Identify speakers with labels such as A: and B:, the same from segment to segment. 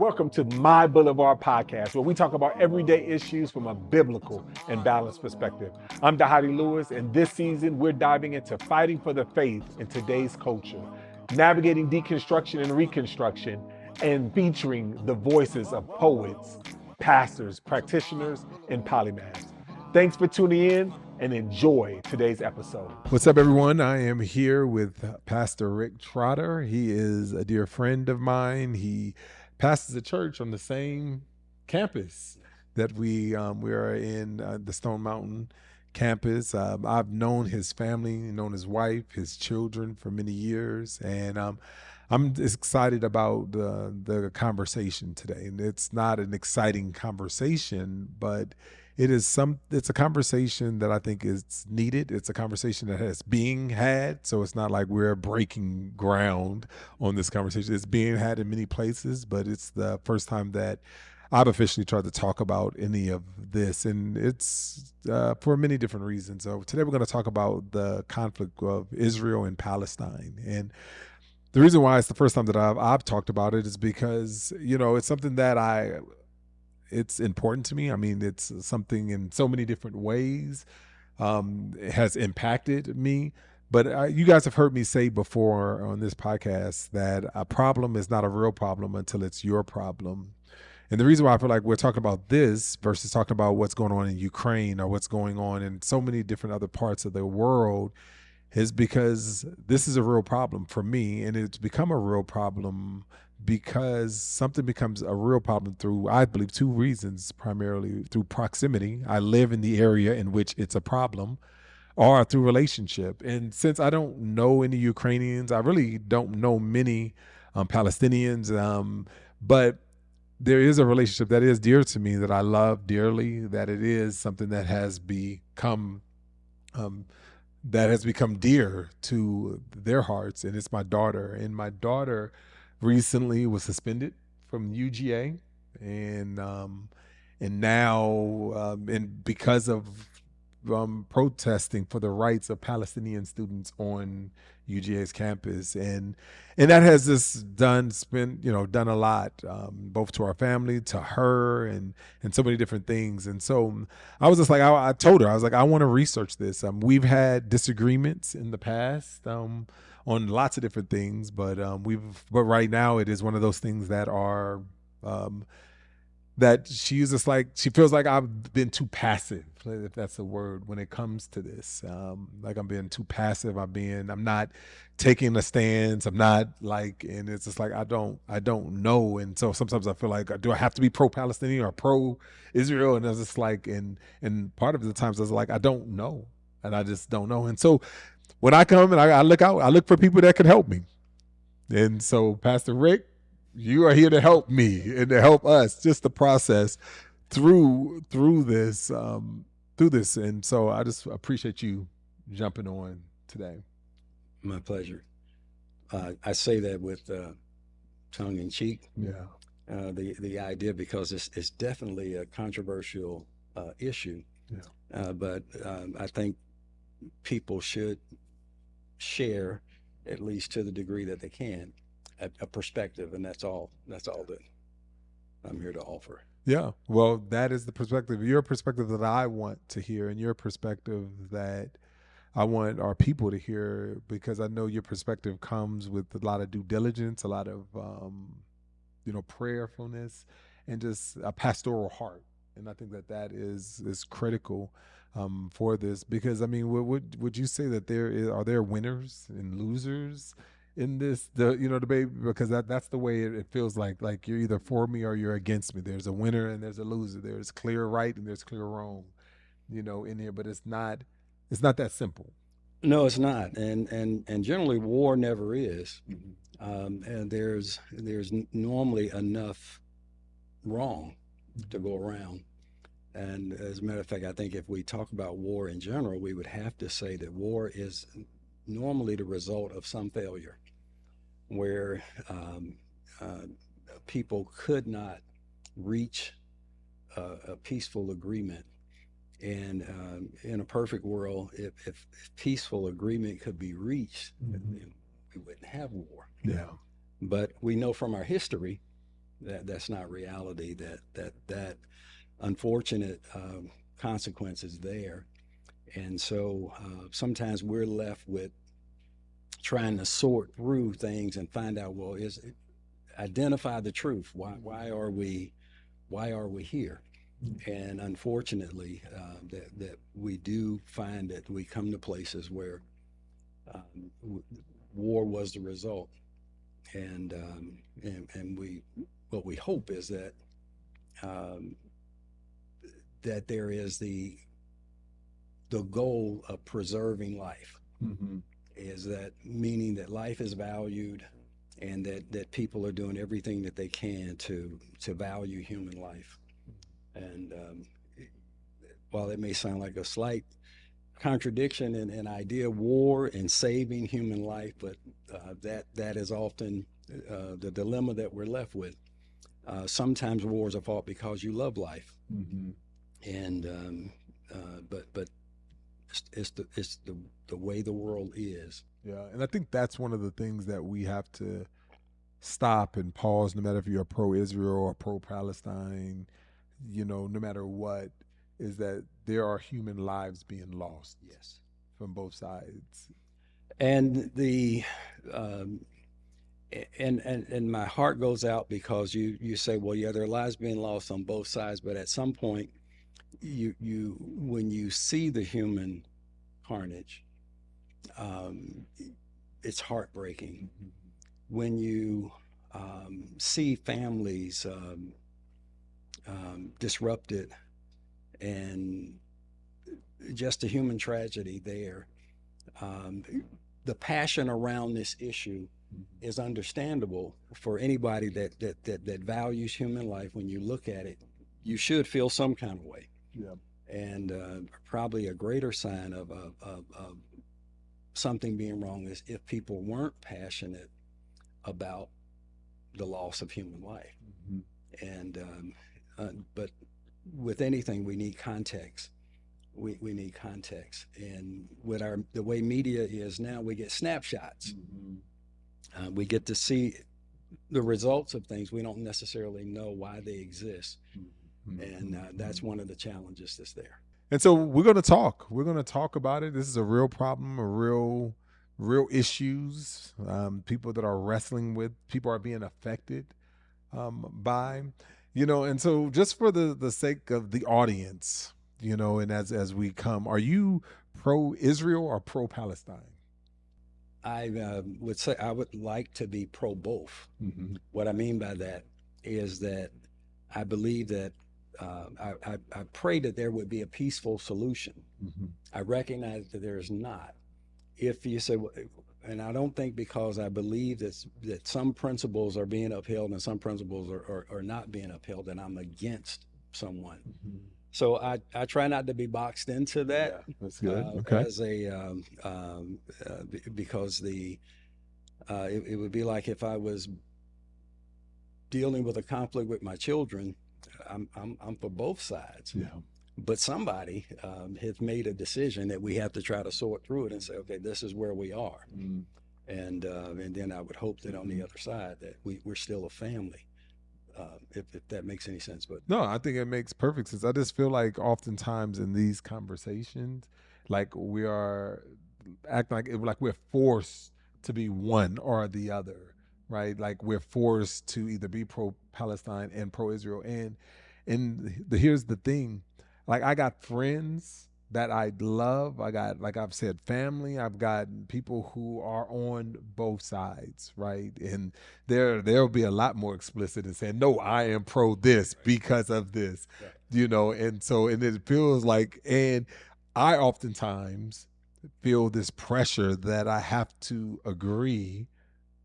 A: Welcome to My Boulevard podcast, where we talk about everyday issues from a biblical and balanced perspective. I'm Dhati Lewis, and this season we're diving into fighting for the faith in today's culture, navigating deconstruction and reconstruction, and featuring the voices of poets, pastors, practitioners, and polymaths. Thanks for tuning in and enjoy today's episode.
B: What's up, everyone? I am here with Pastor Rick Trotter. He is a dear friend of mine. He pastors a church on the same campus that we are in, the Stone Mountain campus. I've known his family, known his wife, his children for many years, and I'm excited about the conversation today. And it's not an exciting conversation, but it's a conversation that I think is needed. It's a conversation that has being had. So it's not like we're breaking ground on this conversation. It's being had in many places, but it's the first time that I've officially tried to talk about any of this. And it's for many different reasons. So today we're going to talk about the conflict of Israel and Palestine. And the reason why it's the first time that I've talked about it is because, it's something that it's important to me. I mean, it's something in so many different ways. It has impacted me. But you guys have heard me say before on this podcast that a problem is not a real problem until it's your problem. And the reason why I feel like we're talking about this versus talking about what's going on in Ukraine or what's going on in so many different other parts of the world is because this is a real problem for me. And it's become a real problem because something becomes a real problem through, I believe, two reasons, primarily through proximity. I live in the area in which it's a problem, or through relationship. And since I don't know any Ukrainians, I really don't know many Palestinians, but there is a relationship that is dear to me, that I love dearly, that it is something that has become dear to their hearts, and it's my daughter. And my daughter recently was suspended from UGA, and now because of protesting for the rights of Palestinian students on UGA's campus, and that has just done a lot, both to our family, to her, and so many different things. And so I was just like, I told her, I was like, I want to research this. We've had disagreements in the past on lots of different things, but right now it is one of those things that are that she's just like, she feels like I've been too passive, if that's a word, when it comes to this. Like I'm being too passive. I'm not taking a stance. I'm not like, and it's just like, I don't know. And so sometimes I feel like, do I have to be pro-Palestinian or pro-Israel? And it's just like, and part of the times I was like, I don't know. And I just don't know. And so when I come and I look for people that can help me. And so Pastor Rick, you are here to help me and to help us just the process through this. And so I just appreciate you jumping on today.
C: My pleasure. I say that with tongue in cheek.
B: Yeah.
C: The idea, because it's definitely a controversial issue.
B: Yeah.
C: But I think people should share, at least to the degree that they can, a perspective, and that's all that I'm here to offer.
B: Yeah, well, that is the perspective, your perspective that I want to hear, and your perspective that I want our people to hear, because I know your perspective comes with a lot of due diligence, a lot of prayerfulness, and just a pastoral heart. And I think that is critical for this, because I mean, would you say that are there winners and losers in this debate? Because that's the way it feels like you're either for me or you're against me. There's a winner and there's a loser. There's clear right and there's clear wrong, in here. But it's not that simple.
C: No, it's not, and generally war never is. And there's normally enough wrong to go around. And as a matter of fact, I think if we talk about war in general, we would have to say that war is normally the result of some failure, where people could not reach a peaceful agreement. And in a perfect world, if peaceful agreement could be reached, we wouldn't have war.
B: Yeah.
C: But we know from our history That's not reality. That unfortunate consequence is there, and so sometimes we're left with trying to sort through things and find out, well, is identify the truth. Why are we here? And unfortunately, that we do find that we come to places where war was the result, and we what we hope is um, that there is the goal of preserving life.
B: Mm-hmm.
C: Is that meaning that life is valued, and that people are doing everything that they can to value human life. And while it may sound like a slight contradiction in idea, war and saving human life, but that is often the dilemma that we're left with. Sometimes wars are fought because you love life,
B: Mm-hmm.
C: and but it's the way the world is.
B: Yeah, and I think that's one of the things that we have to stop and pause, no matter if you're pro-Israel or pro-Palestine, no matter what, is that there are human lives being lost
C: Yes,
B: from both sides.
C: and the and my heart goes out because you say, well, yeah, there are lives being lost on both sides, but at some point, you when you see the human carnage, um, it's heartbreaking. When you see families disrupted and just a human tragedy there, um, the passion around this issue is understandable for anybody that values human life. When you look at it, you should feel some kind of way.
B: Yeah.
C: And probably a greater sign of something being wrong is if people weren't passionate about the loss of human life.
B: Mm-hmm.
C: And but with anything, we need context. We need context. And with the way media is now, we get snapshots.
B: Mm-hmm.
C: We get to see the results of things. We don't necessarily know why they exist.
B: Mm-hmm.
C: And that's one of the challenges that's there.
B: And so we're going to talk. We're going to talk about it. This is a real problem, real issues. People that are wrestling with, people are being affected by, And so, just for the sake of the audience, and as we come, are you pro-Israel or pro-Palestine?
C: I would say I would like to be pro both.
B: Mm-hmm.
C: What I mean by that is that I believe that I pray that there would be a peaceful solution.
B: Mm-hmm.
C: I recognize that there is not. If you say, and I don't think because I believe that some principles are being upheld and some principles are not being upheld, that I'm against someone.
B: Mm-hmm.
C: So I try not to be boxed into that.
B: Yeah, that's good. Okay.
C: As because it would be like if I was dealing with a conflict with my children. I'm for both sides.
B: Yeah.
C: But somebody has made a decision that we have to try to sort through it and say, okay, this is where we are.
B: Mm-hmm.
C: And then I would hope that on the other side that we're still a family. If that makes any sense. But
B: no, I think it makes perfect sense. I just feel like oftentimes in these conversations, like we are acting like we're forced to be one or the other, right? Like we're forced to either be pro-Palestine and pro-Israel. And here's the thing, like I got friends that I love. I got, like I've said, family. I've got people who are on both sides, right? And there'll be a lot more explicit in saying, no, I am pro this because of this, and so, and it feels like, and I oftentimes feel this pressure that I have to agree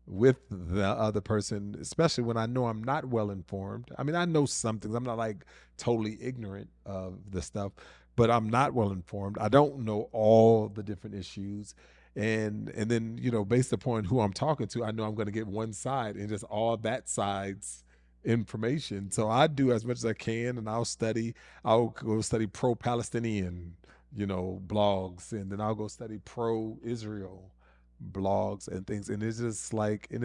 B: with the other person, especially when I know I'm not well informed. I mean, I know some things. I'm not like totally ignorant of the stuff, but I'm not well informed. I don't know all the different issues. And then, based upon who I'm talking to, I know I'm going to get one side and just all that side's information. So I do as much as I can, and I'll go study pro-Palestinian, blogs, and then I'll go study pro-Israel blogs and things, and it's just like, and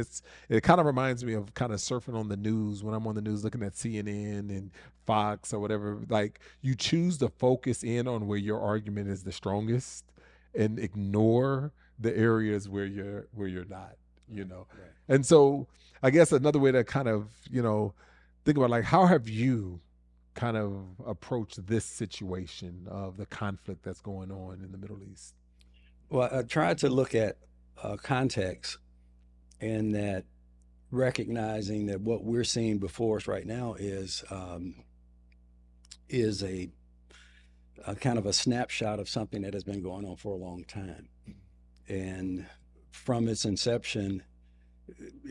B: it kind of reminds me of kind of surfing on the news when I'm on the news looking at CNN and Fox or whatever. Like, you choose to focus in on where your argument is the strongest and ignore the areas where you're not, you know.
C: Right.
B: And so I guess another way to kind of, you know, think about, like, how have you kind of approached this situation of the conflict that's going on in the Middle East?
C: Well, I tried to look at context, and that recognizing that what we're seeing before us right now is a kind of a snapshot of something that has been going on for a long time. And from its inception,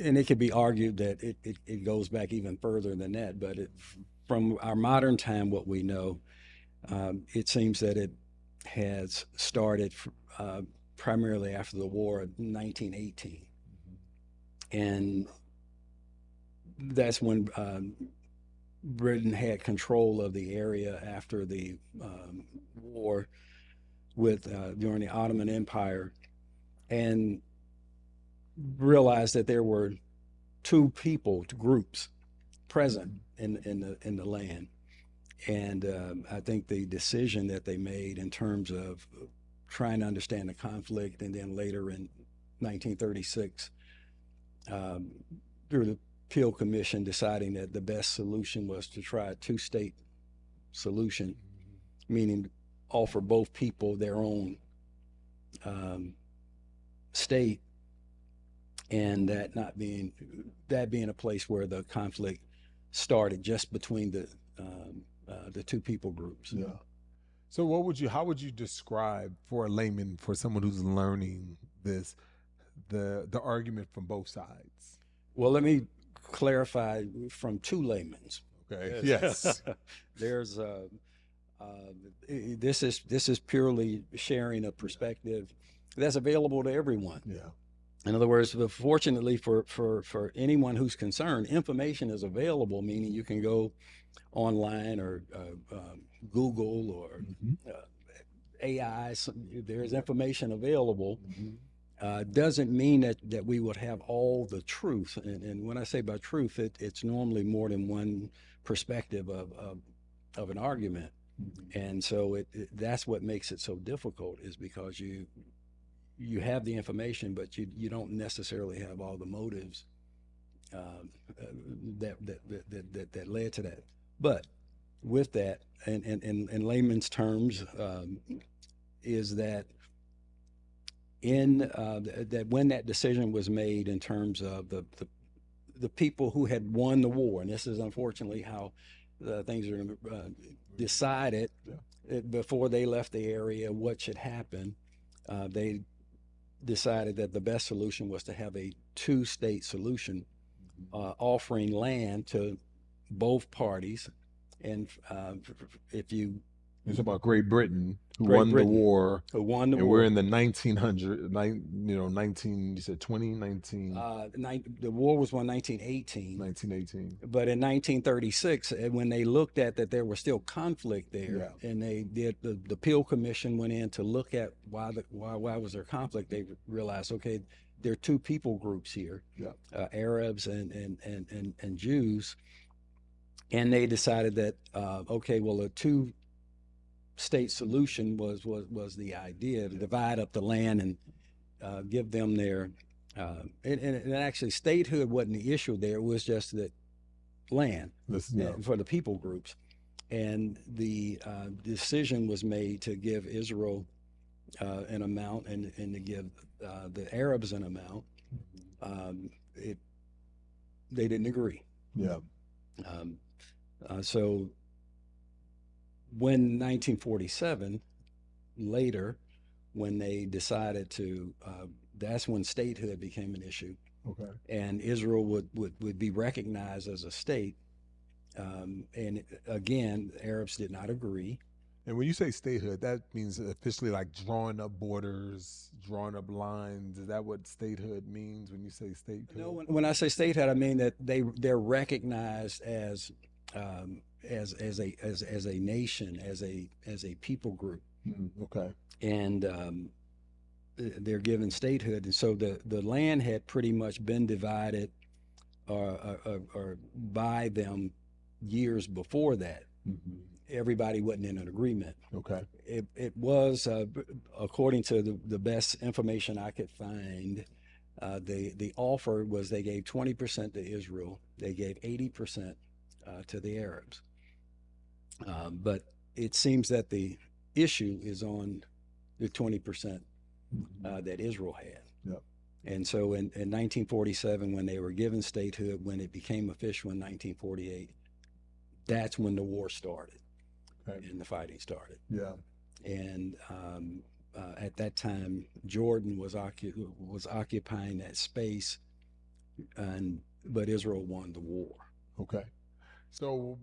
C: and it could be argued that it goes back even further than that, but from our modern time, what we know, it seems that it has started primarily after the war of 1918. And that's when Britain had control of the area after the war with during the Ottoman Empire, and realized that there were two groups present in the land. And I think the decision that they made in terms of trying to understand the conflict, and then later in 1936, through the Peel Commission, deciding that the best solution was to try a two-state solution, meaning offer both people their own state, and that being a place where the conflict started, just between the two people groups.
B: Yeah. So how would you describe, for a layman, for someone who's learning this, the argument from both sides?
C: Well, let me clarify from two laymen's.
B: Okay. Yes.
C: There's this is purely sharing a perspective that's available to everyone.
B: Yeah.
C: In other words, fortunately for anyone who's concerned, information is available, meaning you can go online or Google or AI. There's information available. Doesn't mean that we would have all the truth. And when I say by truth, it's normally more than one perspective of an argument. And so that's what makes it so difficult, is because you have the information, but you don't necessarily have all the motives that led to that. But with that, in layman's terms, is that that when that decision was made in terms of the people who had won the war, and this is unfortunately how things are decided before they left the area, what should happen, they decided that the best solution was to have a two-state solution, offering land to both parties. And if you
B: It's about Great Britain, who won the war. And we're in the 1900, 19, you said 2019?
C: The war was won 1918.
B: 1918.
C: But in 1936, when they looked at that there was still conflict there, and they did, the Peel Commission went in to look at why was there conflict, they realized, okay, there are two people groups here, Arabs and Jews. And they decided that, okay, well, a two-state solution was the idea, to divide up the land and give them their, and actually statehood wasn't the issue there, it was just that land for the people groups. And the decision was made to give Israel an amount, and to give the Arabs an amount. They didn't agree.
B: Yeah.
C: So when 1947, later, when they decided to, that's when statehood became an issue.
B: Okay.
C: And Israel would be recognized as a state. And again, the Arabs did not agree.
B: And when you say statehood, that means officially like drawing up borders, drawing up lines. Is that what statehood means when you say statehood?
C: No, when I say statehood, I mean that they're recognized as a nation, as a people group.
B: Okay.
C: And they're given statehood, and so the land had pretty much been divided or by them years before that.
B: Mm-hmm.
C: Everybody wasn't in an agreement.
B: Okay.
C: It was, according to the best information I could find, the offer was they gave 20% to Israel, they gave 80% to the Arabs. But it seems that the issue is on the 20% that Israel had.
B: Yep.
C: And so in 1947, when they were given statehood, when it became official in 1948, that's when the war started. Okay. And the fighting started.
B: Yeah.
C: And at that time, Jordan was occupying that space, but Israel won the war.
B: Okay. So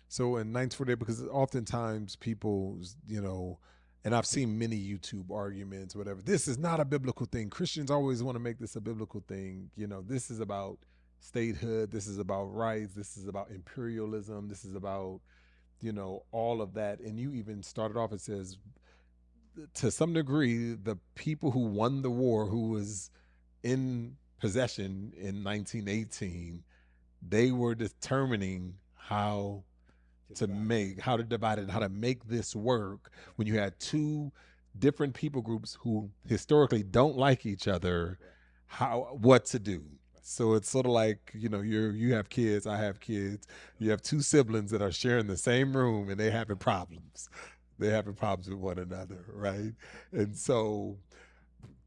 B: so in 1948, because oftentimes people, and I've seen many YouTube arguments, whatever, this is not a biblical thing. Christians always want to make this a biblical thing. This is about statehood. This is about rights. This is about imperialism. This is about, all of that. And you even started off, it says, to some degree, the people who won the war, who was in possession in 1918, they were determining how to divide it, how to make this work when you had two different people groups who historically don't like each other, what to do. So it's sort of like, you have kids, I have kids, you have two siblings that are sharing the same room and they're having problems. They're having problems with one another, right? And so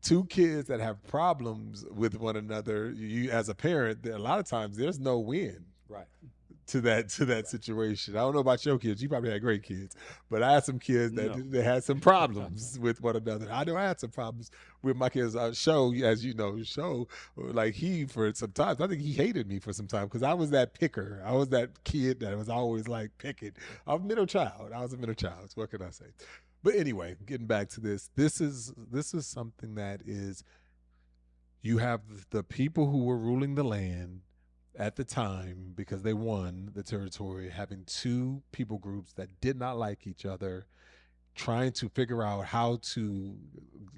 B: two kids that have problems with one another, you as a parent, a lot of times there's no win.
C: Right.
B: To that situation. I don't know about your kids. You probably had great kids, but I had some kids that they had some problems with one another. I know I had some problems with my kids. Show, as you know, like for some time, I think he hated me for some time because I was that picker. I was that kid that was always like picking. I'm a middle child. I was a middle child. So what can I say? But anyway, getting back to this is something that is, you have the people who were ruling the land at the time, because they won the territory, having two people groups that did not like each other, trying to figure out how to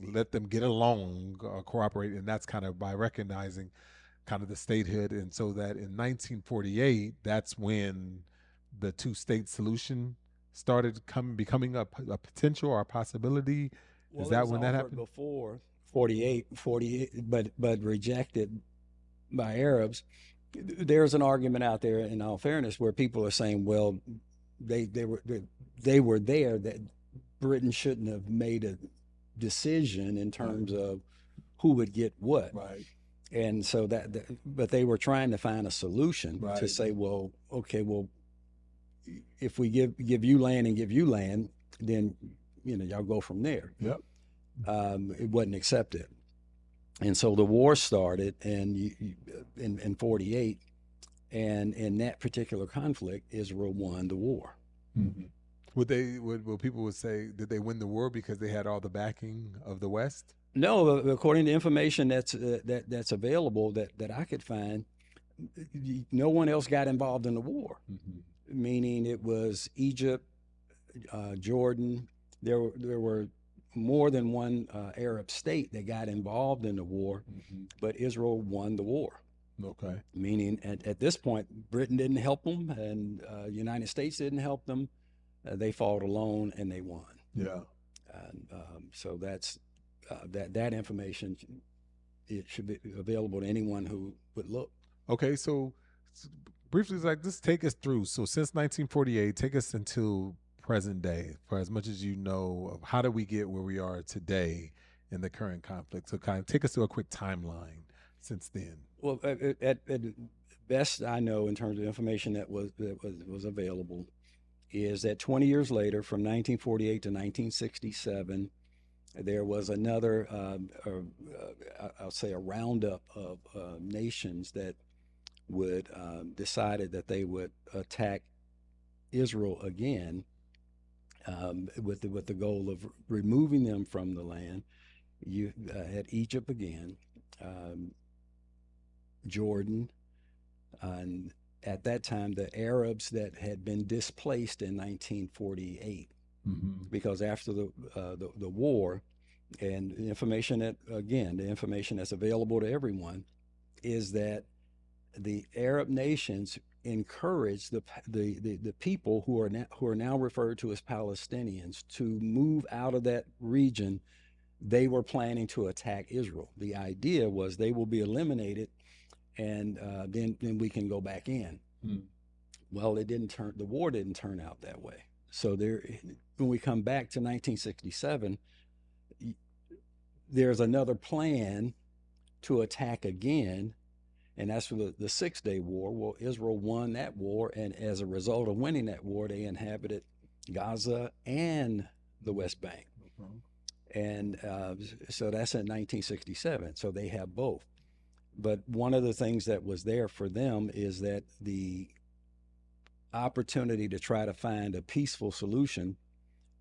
B: let them get along, cooperate, and that's kind of by recognizing kind of the statehood. And so that in 1948, that's when the two-state solution started becoming a potential or a possibility.
C: Well,
B: is that when that happened?
C: Before 48, but rejected by Arabs. There's an argument out there, in all fairness, where people are saying, well, they were there, that Britain shouldn't have made a decision in terms of who would get what.
B: Right.
C: And so but they were trying to find a solution to say, well, okay, if we give you land and give you land, then y'all go from there.
B: Yep.
C: It wasn't accepted. And so the war started in 48, and in that particular conflict, Israel won the war.
B: Mm-hmm. Would people say, did they win the war because they had all the backing of the West?
C: No, according to information that's available that I could find, no one else got involved in the war. Mm-hmm. Meaning it was Egypt, Jordan. There were more than one Arab state that got involved in the war, mm-hmm. but Israel won the war.
B: Okay.
C: Meaning at this point, Britain didn't help them, and the United States didn't help them. They fought alone and they won.
B: Yeah.
C: And so that's that information. It should be available to anyone who would look.
B: Okay, so briefly, just take us through. So since 1948, take us until present day, for as much as you know of how do we get where we are today in the current conflict. So kind of take us through a quick timeline since then.
C: Well, at best I know, in terms of information that was available, is that 20 years later, from 1948 to 1967, there was another, I'll say, a roundup of nations that would decided that they would attack Israel again, with the goal of removing them from the land. You had Egypt again, Jordan, and at that time the Arabs that had been displaced in 1948, mm-hmm. because after the war, And the information that, again, the information that's available to everyone is that the Arab nations encouraged the people who are now referred to as Palestinians to move out of that region. They were planning to attack Israel. The idea was they will be eliminated, and then we can go back in. Well, the war didn't turn out that way. So when we come back to 1967, there's another plan to attack again, and that's for the Six-Day War. Well, Israel won that war, and as a result of winning that war, they inhabited Gaza and the West Bank. And so that's in 1967. So they have both. But one of the things that was there for them is that the opportunity to try to find a peaceful solution.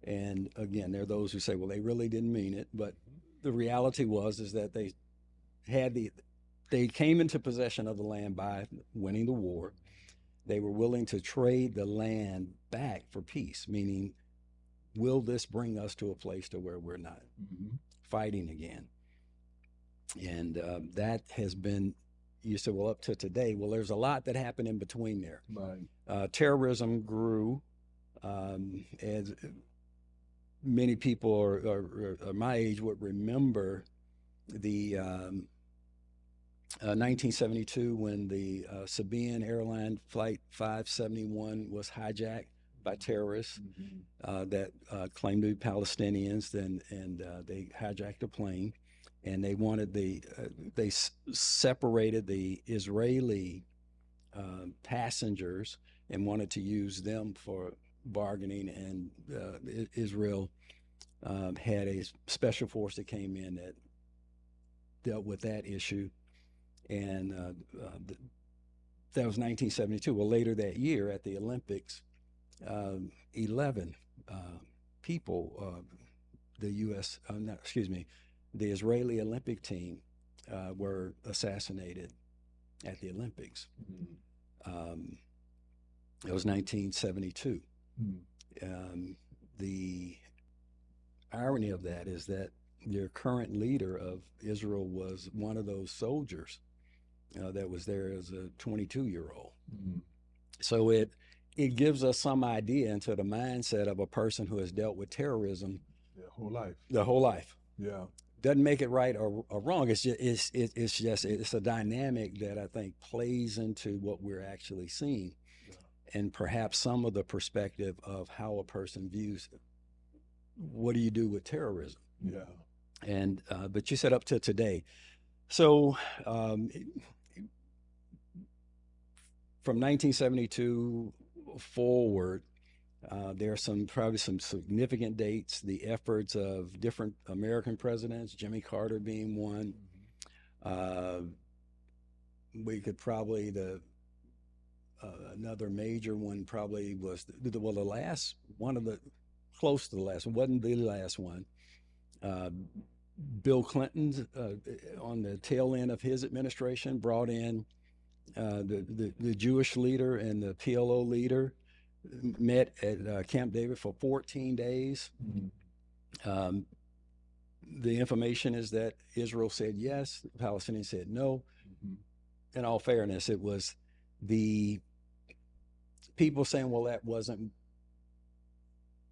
C: And again, there are those who say, well, they really didn't mean it. But the reality is that they came into possession of the land by winning the war. They were willing to trade the land back for peace, meaning, will this bring us to a place to where we're not fighting again? And that has been, you said, well, up to today. Well, there's a lot that happened in between there. Right. Terrorism grew, as many people are my age would remember the 1972 when the Sabian airline flight 571 was hijacked by terrorists that claimed to be Palestinians, and they hijacked a plane, and they wanted they separated the Israeli passengers and wanted to use them for bargaining, and Israel had a special force that came in that dealt with that issue, and that was 1972. Well, later that year at the Olympics, 11 people, the Israeli Olympic team were assassinated at the Olympics. It was 1972. The irony of that is that your current leader of Israel was one of those soldiers that was there as a 22-year-old. So it gives us some idea into the mindset of a person who has dealt with terrorism
B: their whole life.
C: The whole life.
B: Yeah.
C: Doesn't make it right or wrong. It's a dynamic that I think plays into what we're actually seeing, and perhaps some of the perspective of how a person views it. What do you do with terrorism?
B: Yeah.
C: And but you said up to today. So from 1972 forward, there are probably some significant dates. The efforts of different American presidents, Jimmy Carter being one. We could probably another major one probably was the last one of the close to the last one, wasn't the last one. Bill Clinton, on the tail end of his administration, brought in the Jewish leader and the PLO leader, met at Camp David for 14 days. The information is that Israel said yes, the Palestinians said no. In all fairness, it was the people saying, well, that wasn't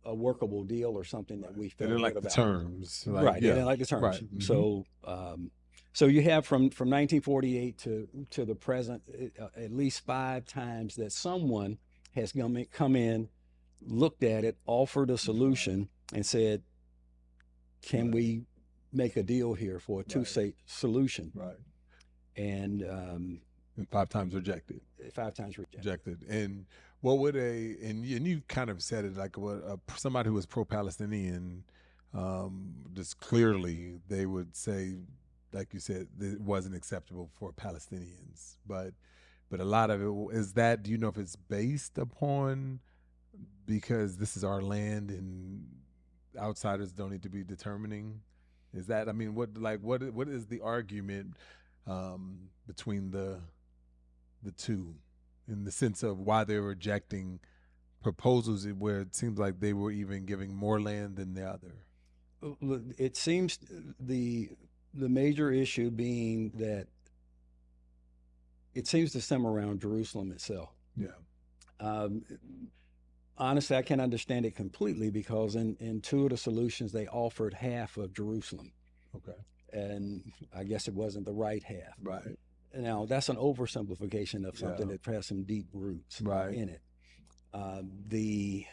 C: a workable deal or something that we felt
B: they didn't like
C: about.
B: the terms.
C: They didn't like the terms.
B: Right.
C: So so you have from 1948 to the present at least 5 times that someone has come in, looked at it, offered a solution, and said, can we make a deal here for a two-state solution?
B: Right.
C: And
B: 5 times rejected.
C: 5 times rejected.
B: And what would and you kind of said it, like what somebody who was pro-Palestinian, just clearly they would say, like you said, it wasn't acceptable for Palestinians. But a lot of it is that, do you know if it's based upon because this is our land and outsiders don't need to be determining? Is that, I mean, what is the argument between the two, in the sense of why they're rejecting proposals where it seems like they were even giving more land than the other?
C: it seems the major issue being that it seems to stem around Jerusalem itself.
B: Yeah.
C: Um, Honestly, I can understand it completely because in two of the solutions they offered half of Jerusalem,
B: Okay.
C: and I guess it wasn't the right half.
B: Right.
C: Now that's an oversimplification of something
B: Yeah.
C: that has some deep roots
B: Right.
C: in it. The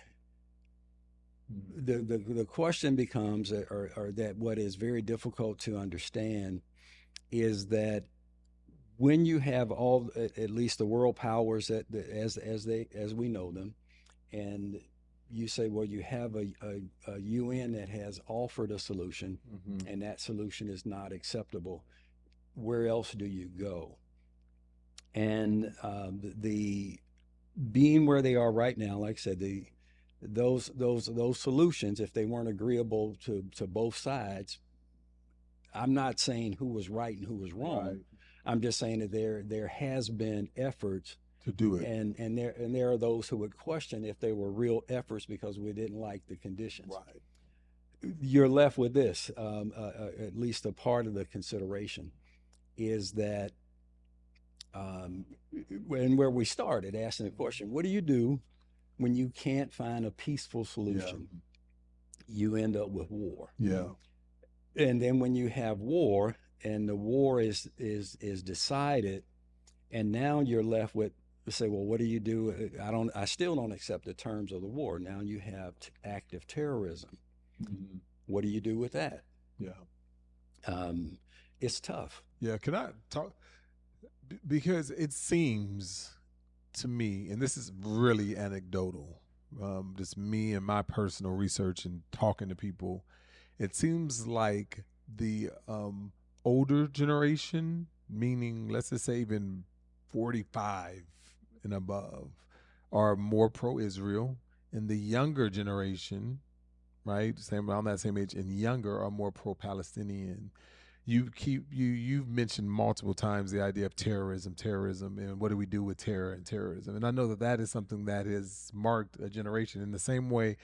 C: question becomes, or that what is very difficult to understand is that when you have all, at least the world powers as we know them, and you say, well, you have a UN that has offered a solution, and that solution is not acceptable. Where else do you go? And the being where they are right now, like I said, those solutions, if they weren't agreeable to both sides, I'm not saying who was right and who was wrong.
B: Right.
C: I'm just saying that there has been efforts
B: To do it.
C: and there are those who would question if they were real efforts because we didn't like the conditions.
B: Right.
C: You're left with this, at least a part of the consideration is that, and where we started asking the question, what do you do when you can't find a peaceful solution? You end up with war.
B: Yeah.
C: And then when you have war and the war is decided, and now you're left with, say, well, what do you do? I still don't accept the terms of the war. Now you have active terrorism. What do you do with that?
B: Yeah.
C: It's tough.
B: Yeah. Can I talk? Because it seems to me, and this is really anecdotal, just me and my personal research and talking to people, it seems like the older generation, meaning let's just say even 45 and above, are more pro-Israel, and the younger generation, right, same around that same age and younger, are more pro-Palestinian. You've mentioned multiple times the idea of terrorism, and what do we do with terror and terrorism? And I know that is something that has marked a generation in the same way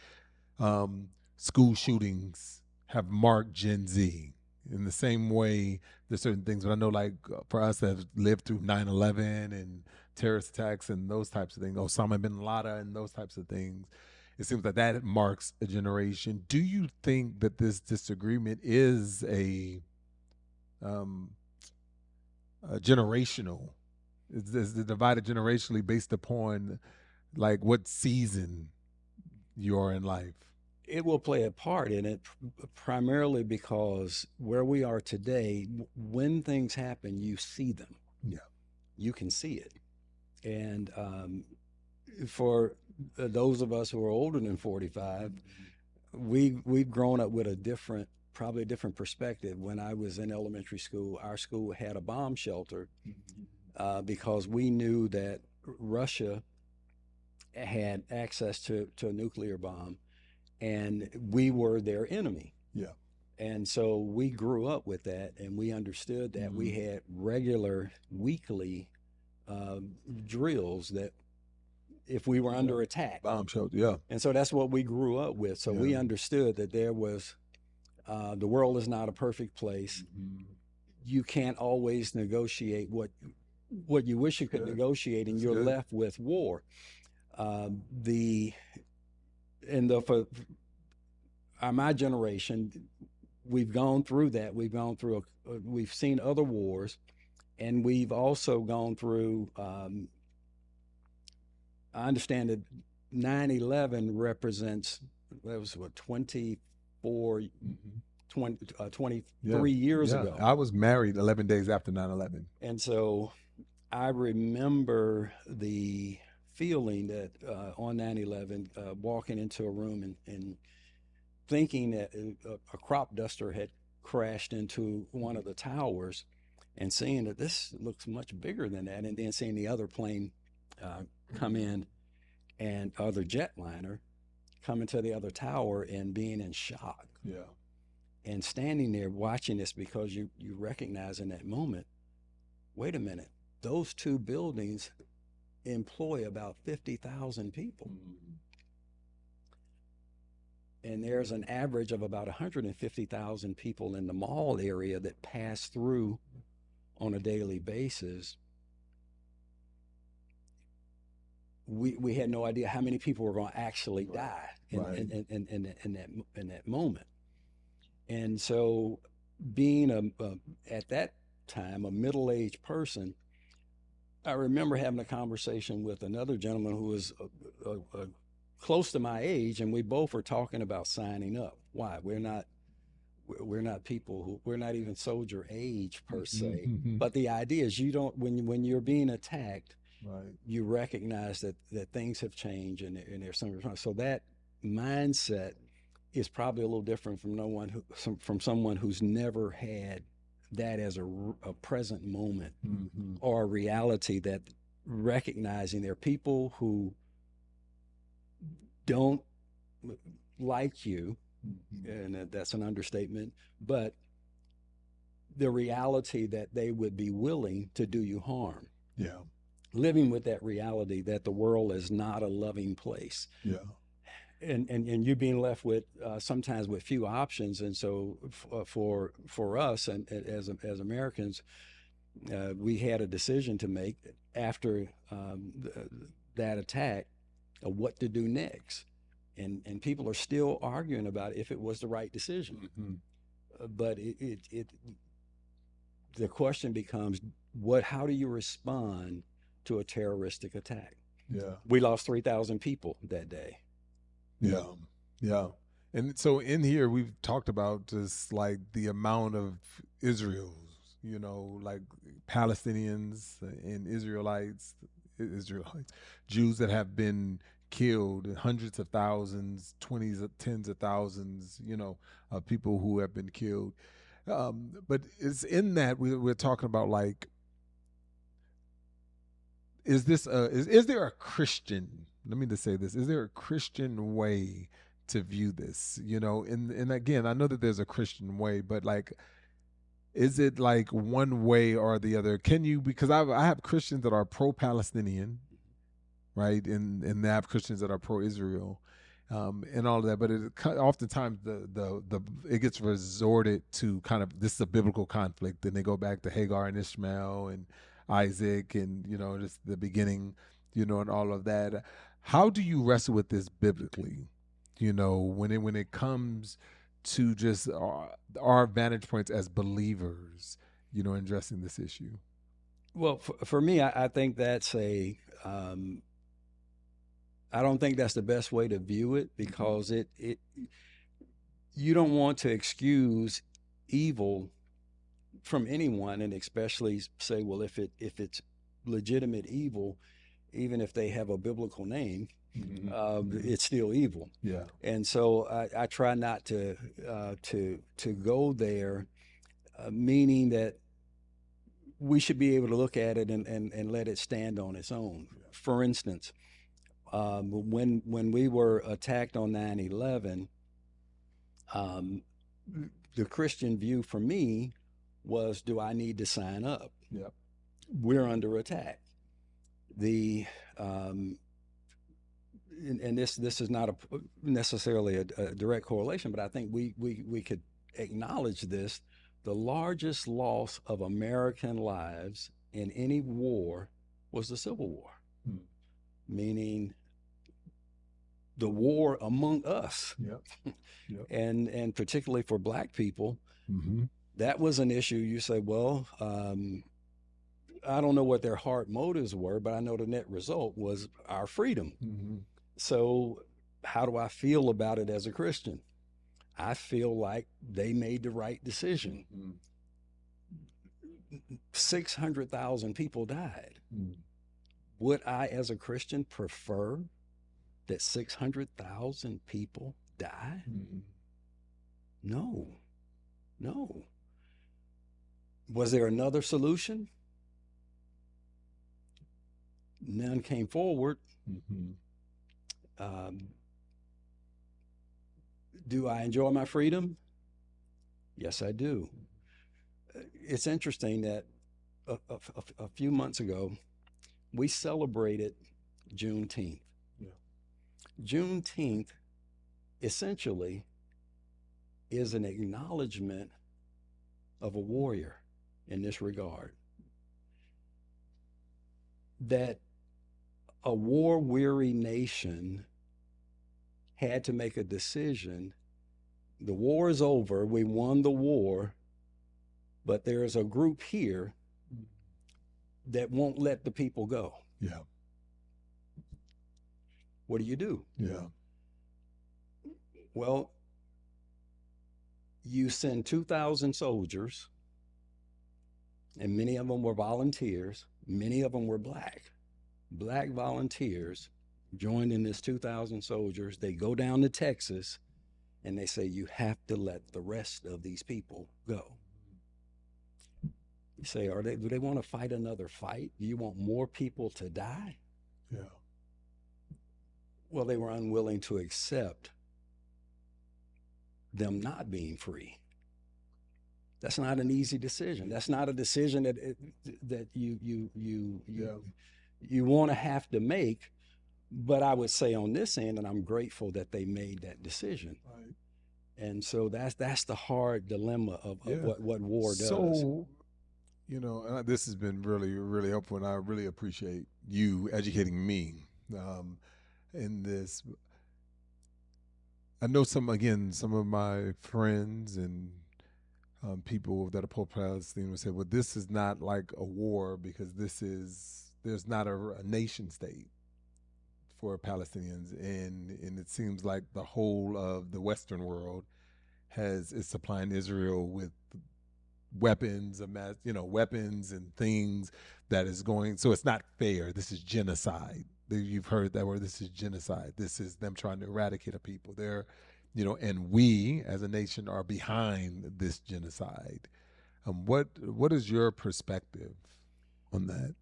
B: school shootings have marked Gen Z. In the same way, there's certain things, but I know, like for us that have lived through 9/11 and terrorist attacks and those types of things, Osama bin Laden and those types of things, it seems like that marks a generation. Do you think that this disagreement is a generational? Is it divided generationally based upon like what season you are in life?
C: It will play a part in it, primarily because where we are today, when things happen, you see them.
B: Yeah.
C: You can see it. And for those of us who are older than 45, we've grown up with probably a different perspective. When I was in elementary school, our school had a bomb shelter because we knew that Russia had access to a nuclear bomb, and we were their enemy.
B: Yeah.
C: And so we grew up with that, and we understood that we had regular weekly drills that if we were under attack.
B: Bomb shelter, yeah.
C: And so that's what we grew up with. So we understood that there was, the world is not a perfect place. You can't always negotiate what you wish you could negotiate, and you're left with war. For my generation, we've gone through that. We've gone through, we've seen other wars, and we've also gone through, I understand that 9/11 represents, that was what, 23 years ago.
B: I was married 11 days after 9/11.
C: And so I remember the feeling that on 9/11, walking into a room and thinking that a crop duster had crashed into one of the towers, and seeing that this looks much bigger than that, and then seeing the other plane come in, and other jetliner come into the other tower, and being in shock.
B: Yeah.
C: And standing there watching this, because you recognize in that moment, wait a minute, those two buildings employ about 50,000 people. and there's an average of about 150,000 people in the mall area that pass through on a daily basis. We had no idea how many people were going to actually die in that moment. And so, being at that time a middle-aged person, I remember having a conversation with another gentleman who was close to my age, and we both were talking about signing up. Why? We're not people who, we're not even soldier age per se. But the idea is, you don't, when you're being attacked, you recognize that things have changed, and there's some response. So that mindset is probably a little different from someone who's never had that as a present moment or a reality, that recognizing there are people who don't like you, and that's an understatement, but the reality that they would be willing to do you harm.
B: Yeah.
C: Living with that reality that the world is not a loving place.
B: Yeah.
C: And you being left with sometimes with few options. And so for us, and as Americans, we had a decision to make after that attack of what to do next. And people are still arguing about if it was the right decision. But the question becomes, how do you respond to a terroristic attack?
B: Yeah.
C: We lost 3,000 people that day.
B: Yeah. Yeah. And so in here, we've talked about just like the amount of Israel's, like Palestinians and Israelites, Jews that have been killed, hundreds of thousands, tens of thousands, of people who have been killed. But it's in that we're talking about, like, is there a Christian, let me just say this, is there a Christian way to view this? And again, I know that there's a Christian way, but like, is it like one way or the other? Because I have Christians that are pro-Palestinian, right? And I have Christians that are pro-Israel, and all of that. But oftentimes it gets resorted to kind of, this is a biblical conflict, and they go back to Hagar and Ishmael and Isaac, and just the beginning, and all of that. How do you wrestle with this biblically? When it comes to just our vantage points as believers, addressing this issue.
C: Well, for me, I think that's I don't think that's the best way to view it, because you don't want to excuse evil from anyone, and especially say, well, if it's legitimate evil, even if they have a biblical name, it's still evil.
B: Yeah.
C: And so I try not to go there, meaning that we should be able to look at it and let it stand on its own. For instance, when we were attacked on 9/11, the Christian view for me was, do I need to sign up?
B: Yep.
C: We're under attack. And this is not necessarily a direct correlation, but I think we could acknowledge this. The largest loss of American lives in any war was the Civil War, meaning the war among us.
B: Yep. Yep.
C: And particularly for Black people, that was an issue. You say, well, I don't know what their heart motives were, but I know the net result was our freedom. So how do I feel about it as a Christian? I feel like they made the right decision. 600,000 people died. Would I, as a Christian, prefer that 600,000 people die? No. Was there another solution? None came forward. Do I enjoy my freedom? Yes, I do. It's interesting that a few months ago, we celebrated Juneteenth. Juneteenth essentially is an acknowledgement of a warrior in this regard. That a war-weary nation had to make a decision. The war is over, we won the war, but there's a group here that won't let the people go.
B: Yeah.
C: What do you do?
B: Yeah.
C: Well, you send 2,000 soldiers, and many of them were volunteers. Many of them were black volunteers joined in this 2,000 soldiers. They go down to Texas and they say, you have to let the rest of these people go. You say, do they want to fight another fight? Do you want more people to die?
B: Yeah.
C: Well, they were unwilling to accept them not being free. That's not an easy decision. That's not a decision that you want to have to make. But I would say on this end, and I'm grateful that they made that decision.
B: Right.
C: And so that's the hard dilemma of what war does.
B: So, you know, this has been really, really helpful, and I really appreciate you educating me in this. I know some of my friends and people that are pro-Palestine would say, well, this is not like a war because there's not a nation state for Palestinians, and it seems like the whole of the Western world is supplying Israel with weapons weapons and things that is going. So it's not fair. This is genocide. You've heard that word. This is genocide. This is them trying to eradicate a people. And we as a nation are behind this genocide. What is your perspective on that?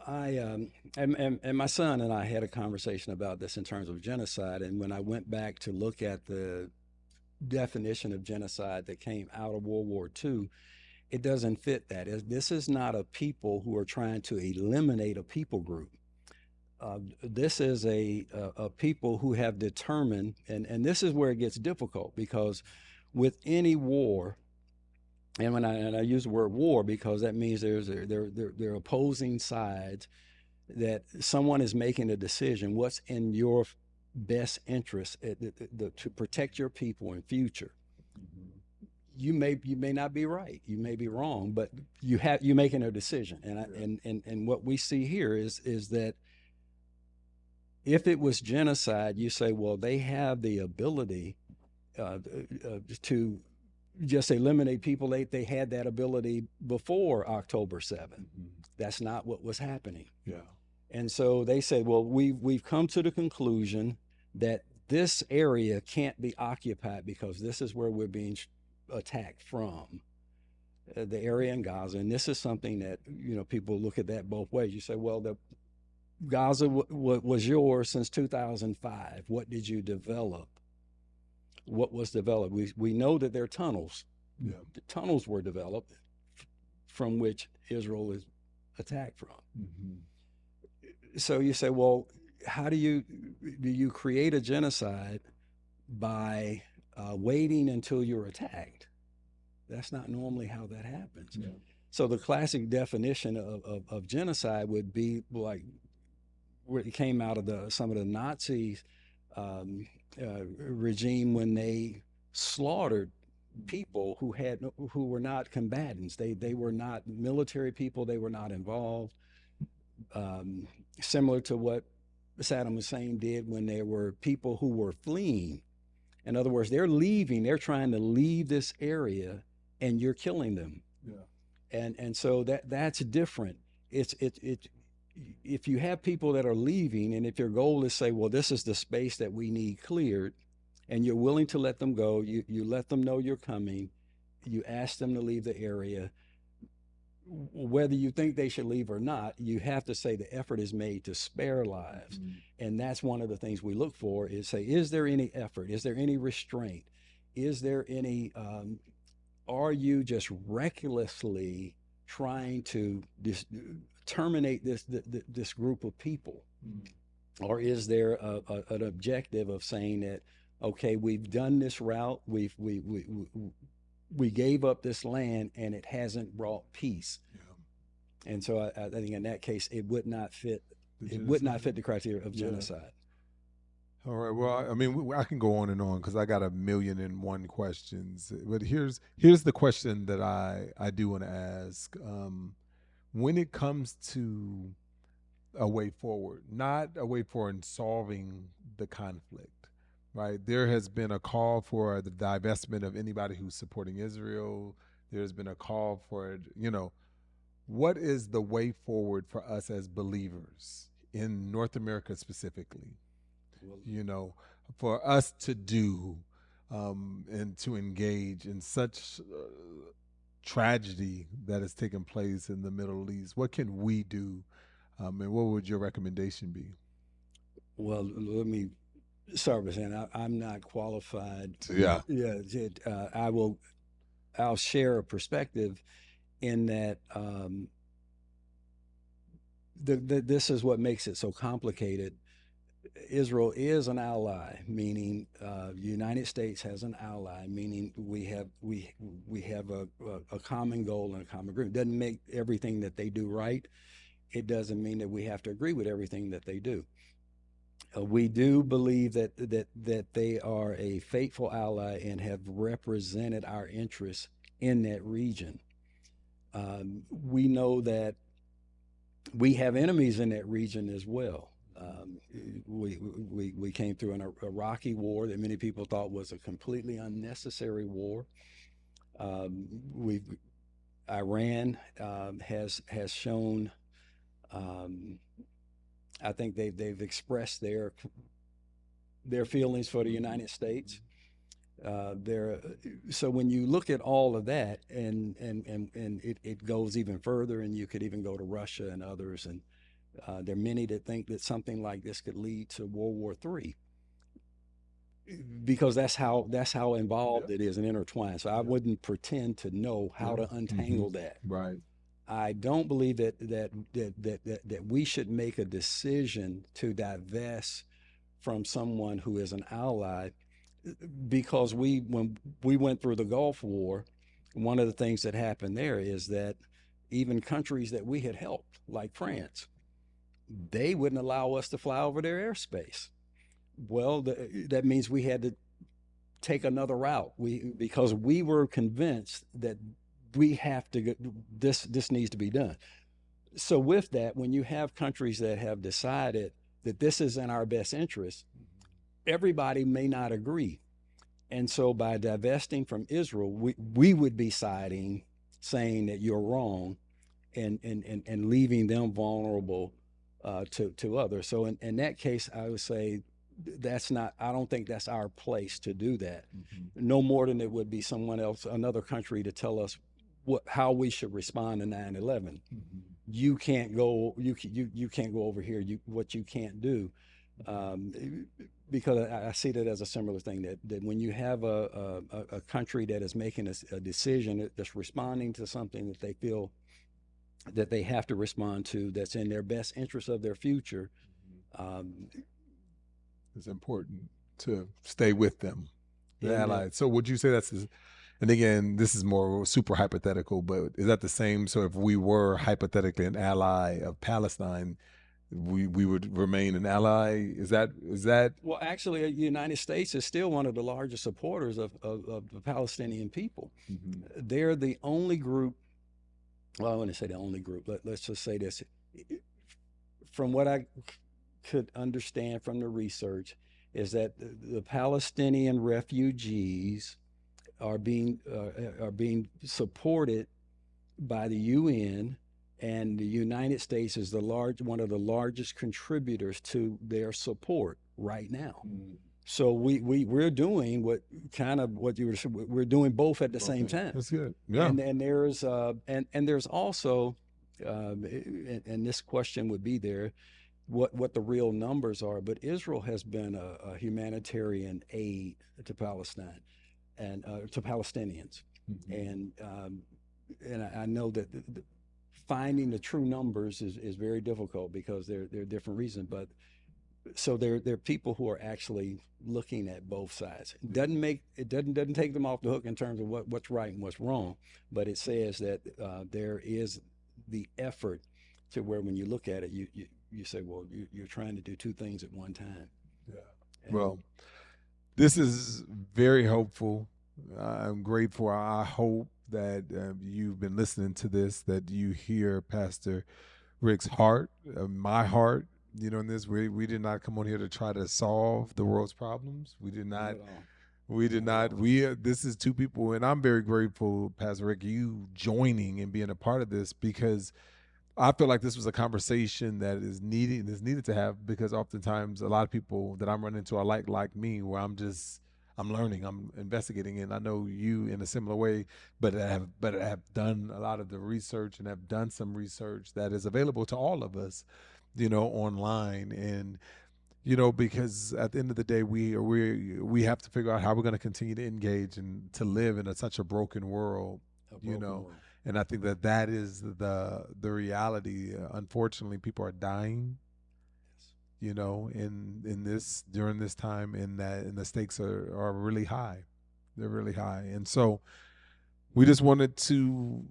C: And my son and I had a conversation about this in terms of genocide. And when I went back to look at the definition of genocide that came out of World War II, it doesn't fit that. This is not a people who are trying to eliminate a people group. This is a people who have determined, and this is where it gets difficult, because with any war, and when I use the word war because that means there are opposing sides, that someone is making a decision, what's in your best interest to protect your people in future. You may not be right, you may be wrong, but you're making a decision. And what we see here is that if it was genocide, you say, well, they have the ability to just eliminate people. They had that ability before October 7th. Mm-hmm. That's not what was happening.
B: Yeah.
C: And so they say, well, we've come to the conclusion that this area can't be occupied because this is where we're being attacked from, the area in Gaza. And this is something that, people look at that both ways. You say, well, the Gaza was yours since 2005. What did you develop? What was developed? We know that there are tunnels.
B: Yeah.
C: The tunnels were developed from which Israel is attacked from. Mm-hmm. So you say, well, how do you create a genocide by waiting until you're attacked? That's not normally how that happens. Yeah. So the classic definition of genocide would be like where it came out of some of the Nazis regime, when they slaughtered people who were not combatants. They were not military people. They were not involved. Similar to what Saddam Hussein did when there were people who were fleeing. In other words, they're leaving. They're trying to leave this area, and you're killing them. Yeah. And so that's different. If you have people that are leaving, and if your goal is say, well, this is the space that we need cleared, and you're willing to let them go, you let them know you're coming, you ask them to leave the area, whether you think they should leave or not, you have to say the effort is made to spare lives. Mm-hmm. And that's one of the things we look for, is say, is there any effort? Is there any restraint? Is there any, are you just recklessly trying to terminate this group of people? Mm-hmm. Or is there an objective of saying that okay, we've done this route, we gave up this land, and it hasn't brought peace.
B: Yeah.
C: And so I think in that case, it would not fit.
B: The
C: It would not
B: genocide.
C: fit the criteria of
B: Yeah.
C: genocide.
B: All right. Well, I mean, I can go on and on because I got 1,000,001 questions. But here's the question that I do want to ask. When it comes to a way forward, not a way forward in solving the conflict, right? There has been a call for the divestment of anybody who's supporting Israel. There's been a call for, what is the way forward for us as believers in North America specifically?
C: Well,
B: For us to do and to engage in such tragedy that has taken place in the Middle East. What can we do, and what would your recommendation be?
C: well, let me start by saying I'm not qualified.
B: Yeah.
C: Yeah, I'll share a perspective in that this is what makes it so complicated. Israel is an ally, meaning the United States has an ally, meaning we have a common goal and a common agreement. Doesn't make everything that they do right. It doesn't mean that we have to agree with everything that they do. We do believe that they are a faithful ally and have represented our interests in that region. We know that we have enemies in that region as well. We came through an Iraqi war that many people thought was a completely unnecessary war. We Iran has shown. I think they've expressed their feelings for the United States. So when you look at all of that, and it goes even further, and you could even go to Russia and others, and there are many that think that something like this could lead to World War III, because that's how involved it is and intertwined. So I wouldn't pretend to know how to untangle that.
B: Right.
C: I don't believe that we should make a decision to divest from someone who is an ally, because when we went through the Gulf War, one of the things that happened there is that even countries that we had helped, like France, they wouldn't allow us to fly over their airspace. Well, that means we had to take another route. Because we were convinced that we have to get this needs to be done. So with that, when you have countries that have decided that this is in our best interest, everybody may not agree. And so by divesting from Israel, we would be siding, saying that you're wrong, and leaving them vulnerable to others. So in that case, I would say I don't think that's our place to do that. No more than it would be someone else, another country, to tell us how we should respond to 9/11. You can't go. You can't go over here. What you can't do, because I see that as a similar thing. That when you have a country that is making a decision, that's responding to something that they feel that they have to respond to, that's in their best interest of their future.
B: It's important to stay with them, the
C: And
B: allies. So would you say and again, this is more super hypothetical, but is that the same? So if we were hypothetically an ally of Palestine, we would remain an ally? Is that?
C: Well, actually, the United States is still one of the largest supporters of the Palestinian people. They're the only group. Well, I wouldn't say the only group. Let's just say this. From what I could understand from the research, is that the Palestinian refugees are being supported by the UN, and the United States is one of the largest contributors to their support right now. So we're doing what we're doing both at the same time.
B: That's good. Yeah.
C: And there's also, and this question would be there, what the real numbers are. But Israel has been a humanitarian aid to Palestine and to Palestinians, and I know that finding the true numbers is very difficult because there are different reasons. But So there are people who are actually looking at both sides. It doesn't take them off the hook in terms of what's right and what's wrong, but it says that there is the effort to where when you look at it, you say, well, you're trying to do two things at one time.
B: Yeah.
C: And
B: Well, this is very hopeful. I'm grateful. I hope that you've been listening to this, that you hear Pastor Rick's heart, my heart. In this, we did not come on here to try to solve the world's problems. We did not.
C: not at all.
B: We did not. This is two people, and I'm very grateful, Pastor Rick, you joining and being a part of this, because I feel like this was a conversation that is needed to have, because oftentimes a lot of people that I'm running into are like me, where I'm learning, I'm investigating, and I know you in a similar way, but have done a lot of the research and have done some research that is available to all of us, online. And because at the end of the day, we have to figure out how we're going to continue to engage and to live in such a broken world,
C: World.
B: and I think that is the reality. Unfortunately, people are dying,
C: Yes.
B: in this during this time, and the stakes are really high. They're really high, and so we just wanted to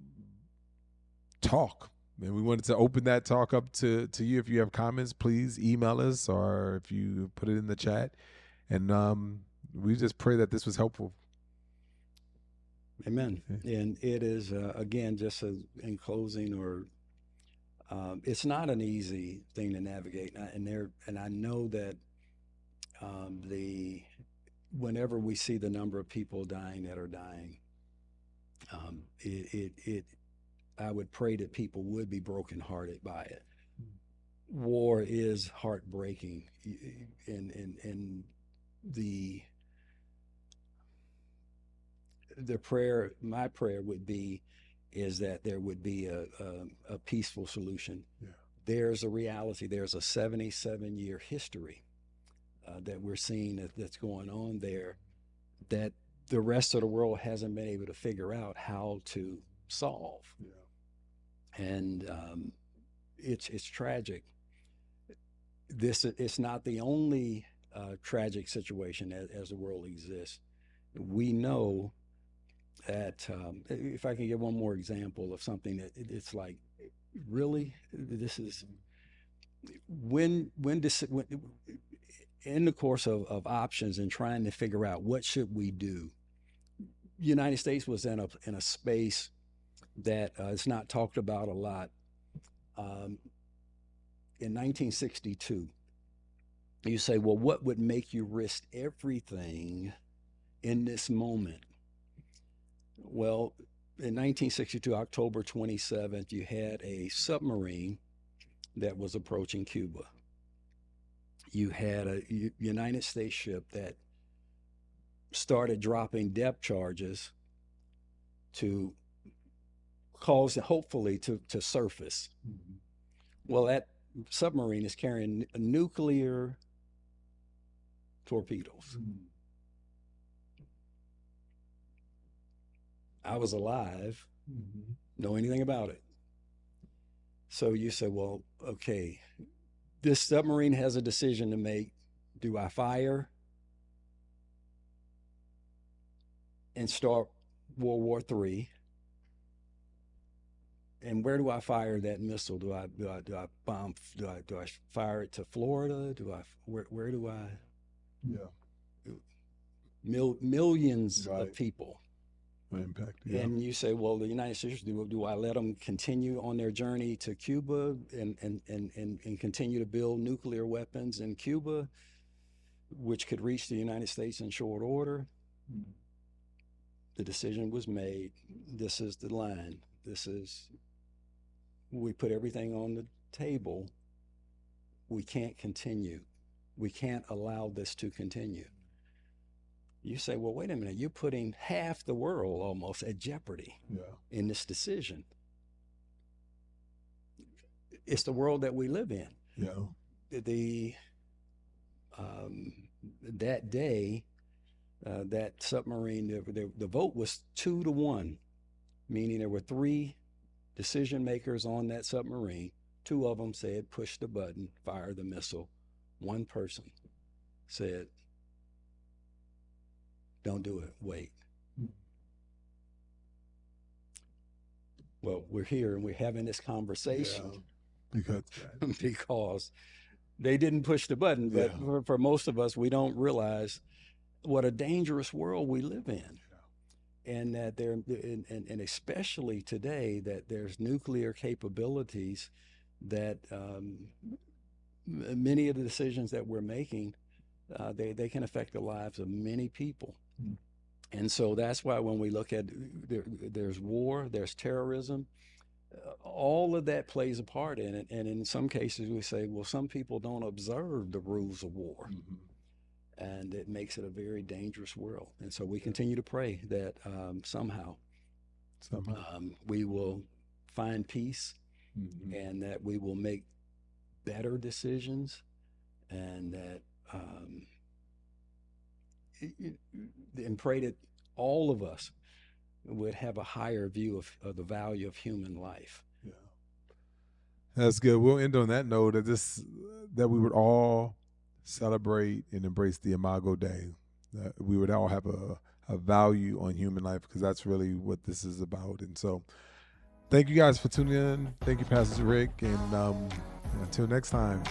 B: talk. And we wanted to open that talk up to you. If you have comments, please email us, or if you put it in the chat. And we just pray that this was helpful.
C: Amen. And it is, again, just in closing, or it's not an easy thing to navigate. And I know that whenever we see the number of people dying that are dying, I would pray that people would be brokenhearted by it. War is heartbreaking, and my prayer would be, is that there would be a peaceful solution.
B: Yeah.
C: There's a reality. There's a 77-year history that we're seeing that's going on there, that the rest of the world hasn't been able to figure out how to solve.
B: Yeah.
C: And it's tragic. It's not the only tragic situation as the world exists. We know that, if I can give one more example of something that it's like, really, this is when in the course of options and trying to figure out what should we do, United States was in a space that it's not talked about a lot. In 1962, you say, well, what would make you risk everything in this moment? Well, in 1962, October 27th, you had a submarine that was approaching Cuba. You had a United States ship that started dropping depth charges to cause, hopefully, to surface.
B: Mm-hmm.
C: Well, that submarine is carrying nuclear torpedoes.
B: Mm-hmm.
C: I was alive,
B: Mm-hmm.
C: know anything about it. So you say, well, okay, this submarine has a decision to make. Do I fire and start World War III? And where do I fire that missile? Do I bomb? Do I fire it to Florida? Where do I?
B: Yeah.
C: Millions
B: Right.
C: of people.
B: Impact. Yeah.
C: And you say, well, the United States, do I let them continue on their journey to Cuba and continue to build nuclear weapons in Cuba, which could reach the United States in short order?
B: Mm-hmm.
C: The decision was made. This is the line. We put everything on the table. We can't continue. We can't allow this to continue. You say, well, wait a minute, you're putting half the world almost at jeopardy.
B: Yeah.
C: In this decision. It's the world that we live in.
B: Yeah.
C: That day, that submarine, the vote was 2-1, meaning there were 3 decision makers on that submarine. 2 of them said, push the button, fire the missile. one person said, don't do it, wait. Well, we're here and we're having this conversation because they didn't push the button. But for most of us, we don't realize what a dangerous world we live in. And that and especially today, that there's nuclear capabilities that many of the decisions that we're making, they can affect the lives of many people. And so that's why when we look at there's war, there's terrorism, all of that plays a part in it. And in some cases we say, well, some people don't observe the rules of war. And it makes it a very dangerous world. And so we continue to pray that somehow we will find peace, and that we will make better decisions, and that and pray that all of us would have a higher view of the value of human life.
B: That's good. We'll end on that note that we would all celebrate and embrace the Imago Dei. That we would all have a value on human life, because that's really what this is about. And so thank you guys for tuning in. Thank you, Pastor Rick. And until next time.